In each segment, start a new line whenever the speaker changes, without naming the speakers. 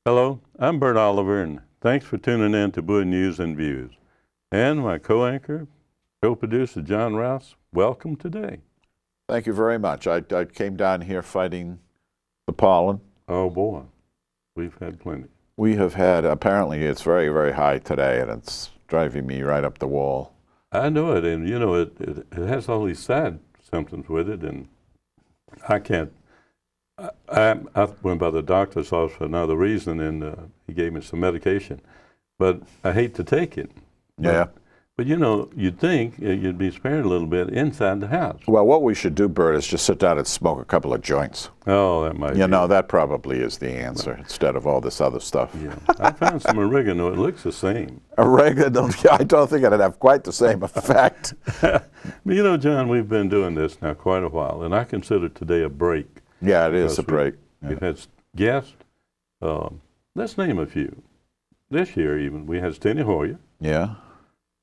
Hello, I'm Bert Oliver, and thanks for tuning in to Bowie News and Views. And my co-anchor, co-producer John Rouse, welcome today.
Thank you very much. I came down here fighting the pollen.
Oh boy, we've had plenty.
We have had, apparently it's very, very high today, and it's driving me right up the wall.
I know it, and you know, it has all these sad symptoms with it, and I can't. I went by the doctor's office for another reason, and he gave me some medication, but I hate to take it.
Yeah.
But you know, you'd think you'd be spared a little bit inside the house.
Well, what we should do, Bert, is just sit down and smoke a couple of joints.
Oh, that might be.
You know, that probably is the answer, instead of all this other stuff.
Yeah. I found some oregano. It looks the same.
Oregano, I don't think it'd have quite the same effect.
But you know, John, we've been doing this now quite a while, and I consider today a break.
Yeah, it is a break.
We've had guests. Let's name a few. This year, even, we had Steny Hoyer.
Yeah.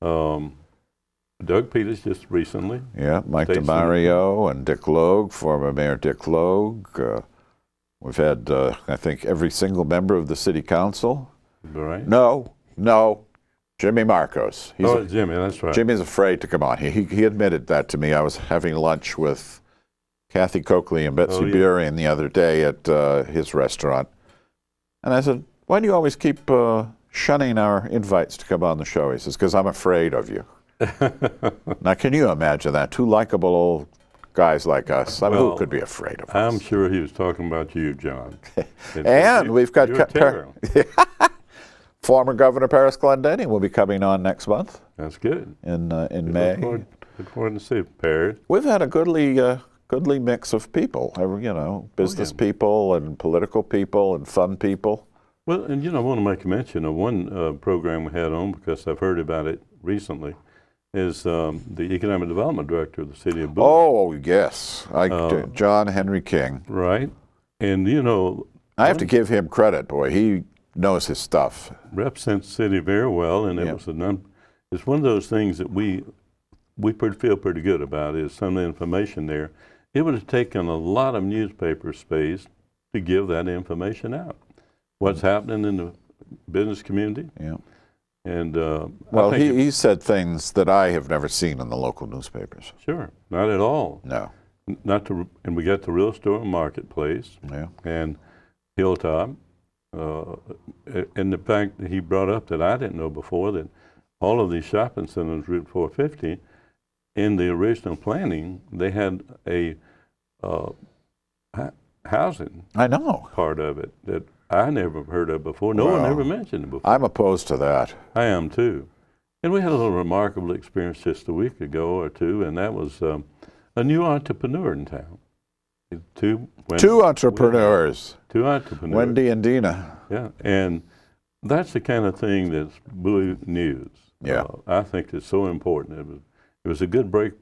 Doug Peters just recently.
Yeah, Mike DeMario and Dick Logue, former Mayor Dick Logue. We've had, I think, every single member of the city council.
Right.
No, Jimmy Marcos.
Jimmy, that's right.
Jimmy's afraid to come on. He admitted that to me. I was having lunch with Kathy Coakley and Betsy Burian the other day at his restaurant. And I said, why do you always keep shunning our invites to come on the show? He says, because I'm afraid of you. Now, can you imagine that? Two likable old guys like us. I mean, who could be afraid of us?
I'm sure he was talking about you, John.
And we've got former Governor Paris Glendenning will be coming on next month.
That's good.
In May.
Look forward to see Paris.
We've had a goodly mix of people, you know, business people and political people and fun people.
Well, and you know, I want to make a mention of one program we had on, because I've heard about it recently, is the Economic Development Director of the City of Bowie.
Oh, yes. John Henry King.
Right. And, you know,
I have to give him credit, boy. He knows his stuff.
Represents the city very well, and it was it's one of those things that we feel pretty good about, is some of the information there. It would have taken a lot of newspaper space to give that information out. What's happening in the business community.
Yeah.
And
well, he said things that I have never seen in the local newspapers.
Sure, not at all.
No.
And we got the Real Store Marketplace.
Yeah.
And Hilltop. And the fact that he brought up that I didn't know before, that all of these shopping centers, Route 450, in the original planning, they had a housing part of it that I never heard of before. No one ever mentioned it before.
I'm opposed to that.
I am too. And we had a little remarkable experience just a week ago or two, and that was a new entrepreneur in town. Two entrepreneurs. Two entrepreneurs.
Wendy and Dina.
Yeah, and that's the kind of thing that's Bowie News.
Yeah.
I think it's so important. It was a good break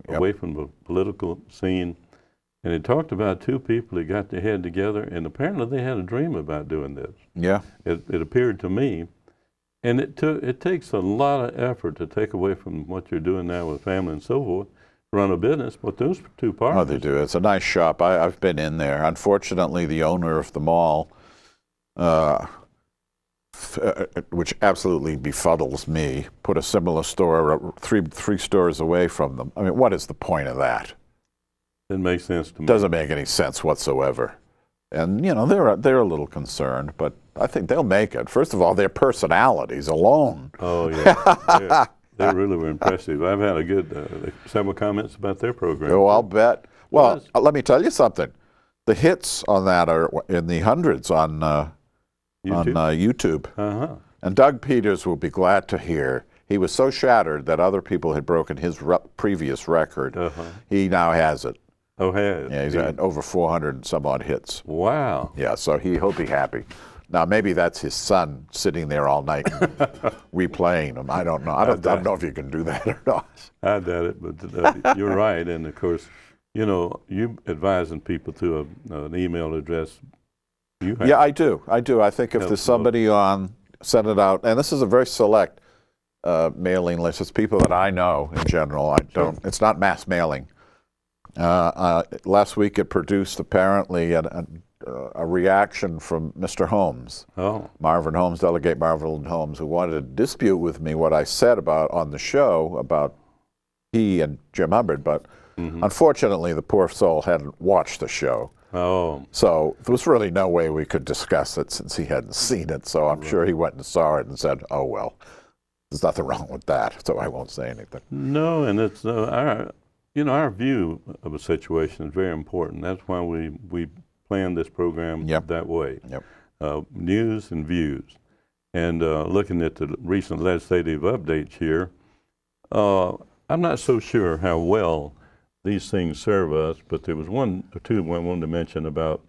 away from the political scene. And it talked about two people that got their head together, and apparently they had a dream about doing this.
Yeah.
It appeared to me. And it takes a lot of effort to take away from what you're doing now with family and so forth, run a business, but those two partners.
Oh, they do. It's a nice shop. I've been in there. Unfortunately, the owner of the mall, which absolutely befuddles me, put a similar store three stores away from them. I mean, what is the point of that?
It makes sense to me.
Doesn't make any sense whatsoever. And, you know, they're a little concerned, but I think they'll make it. First of all, their personalities alone.
Oh, yeah. They really were impressive. I've had a good several comments about their program.
Oh, I'll bet. Well, let me tell you something. The hits on that are in the hundreds on YouTube.
Uh-huh.
And Doug Peters will be glad to hear. He was so shattered that other people had broken his previous record. He now has it.
Oh, has?
Yeah, he's had over 400 and some odd hits.
Wow.
Yeah, so he'll be happy. Now, maybe that's his son sitting there all night replaying them. I don't know. I don't know if you can do that or not.
I doubt it, but you're right. And, of course, you know, you advising people through an email address.
Yeah, I do. I think if there's somebody on, send it out. And this is a very select mailing list. It's people that I know in general. It's not mass mailing. Last week it produced apparently a reaction from Mr. Holmes, Marvin Holmes, Delegate Marvin Holmes, who wanted to dispute with me what I said about on the show about he and Jim Hubbard, but unfortunately the poor soul hadn't watched the show. So there was really no way we could discuss it since he hadn't seen it, so I'm sure he went and saw it and said, oh well, there's nothing wrong with that, so I won't say anything.
No, and it's our view of a situation is very important. That's why we planned this program that way. News and views. And looking at the recent legislative updates here, I'm not so sure how well these things serve us, but there was one or two I wanted to mention about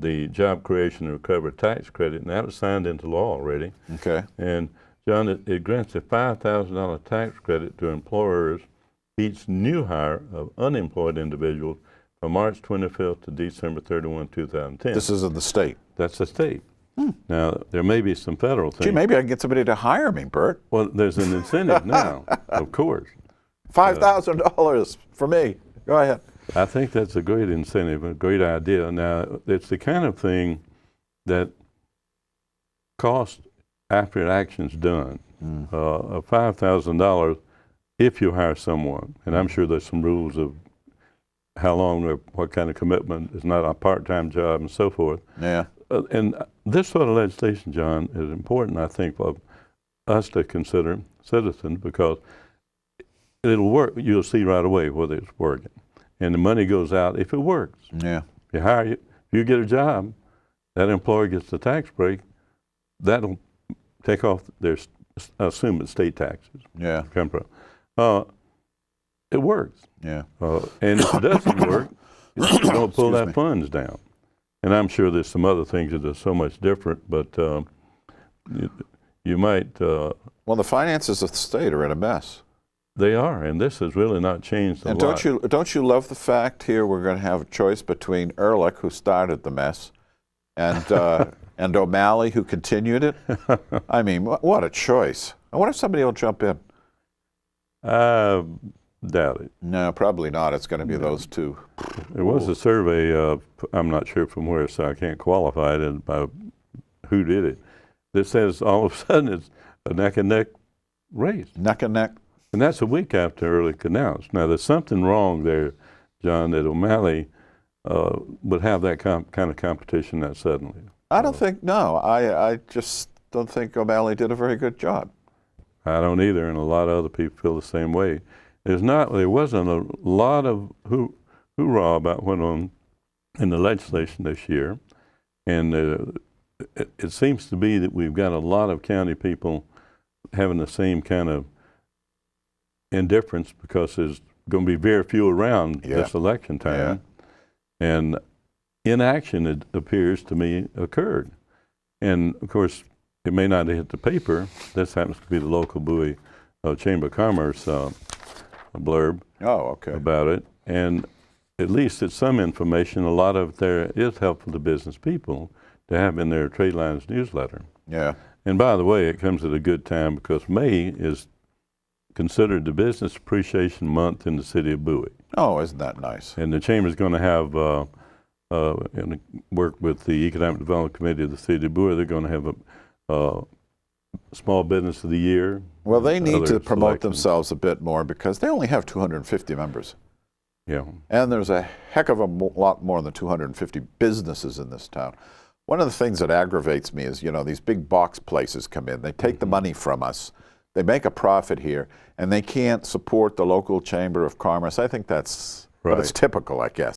the Job Creation and Recovery Tax Credit, and that was signed into law already.
Okay.
And John, it grants a $5,000 tax credit to employers each new hire of unemployed individuals from March 25th to December 31, 2010.
This is in the state?
That's the state. Now, there may be some federal things.
Gee, maybe I can get somebody to hire me, Bert.
Well, there's an incentive now, of course.
$5,000 for me. Go ahead.
I think that's a great incentive, a great idea. Now, it's the kind of thing that costs after an action's done. $5,000 if you hire someone, and I'm sure there's some rules of how long or what kind of commitment. It's not a part-time job and so forth.
Yeah.
And this sort of legislation, John, is important, I think, for us to consider citizens, because it'll work. You'll see right away whether it's working. And the money goes out if it works.
Yeah.
If you hire you, if you get a job, that employer gets the tax break, that'll take off their, assume it's state taxes.
Yeah.
Come from. It works.
Yeah.
And if it doesn't work, you don't pull that funds down. And I'm sure there's some other things that are so much different, but you might.
Well, the finances of the state are in a mess.
They are, and this has really not changed a
and
lot.
Don't you love the fact here we're going to have a choice between Ehrlich, who started the mess, and and O'Malley, who continued it? I mean, what a choice! I wonder if somebody will jump in.
Doubt it.
No, probably not. It's going to be those two.
There was a survey, I'm not sure from where, so I can't qualify it about who did it, that says all of a sudden it's a neck-and-neck race.
Neck and neck.
And that's a week after Ehrlich announced. Now, there's something wrong there, John, that O'Malley would have that kind of competition that suddenly.
I don't think, no. I just don't think O'Malley did a very good job.
I don't either, and a lot of other people feel the same way. There wasn't a lot of hoorah about what went on in the legislation this year, and it seems to be that we've got a lot of county people having the same kind of indifference because there's going to be very few around this election time, and inaction, it appears to me, occurred. And of course, it may not have hit the paper. This happens to be the local Bowie Chamber of Commerce blurb about it. And at least it's some information. A lot of it there is helpful to business people to have in their Trade Lines newsletter.
Yeah.
And by the way, it comes at a good time because May is considered the Business Appreciation Month in the city of Bowie.
Oh, isn't that nice?
And the Chamber is going to have, and work with the Economic Development Committee of the city of Bowie, they're going to have a Small Business of the Year.
Well, they need to promote themselves a bit more because they only have 250 members.
Yeah.
And there's a heck of a lot more than 250 businesses in this town. One of the things that aggravates me is, you know, these big box places come in. They take the money from us. They make a profit here, and they can't support the local Chamber of Commerce. I think that's, but it's typical, I guess.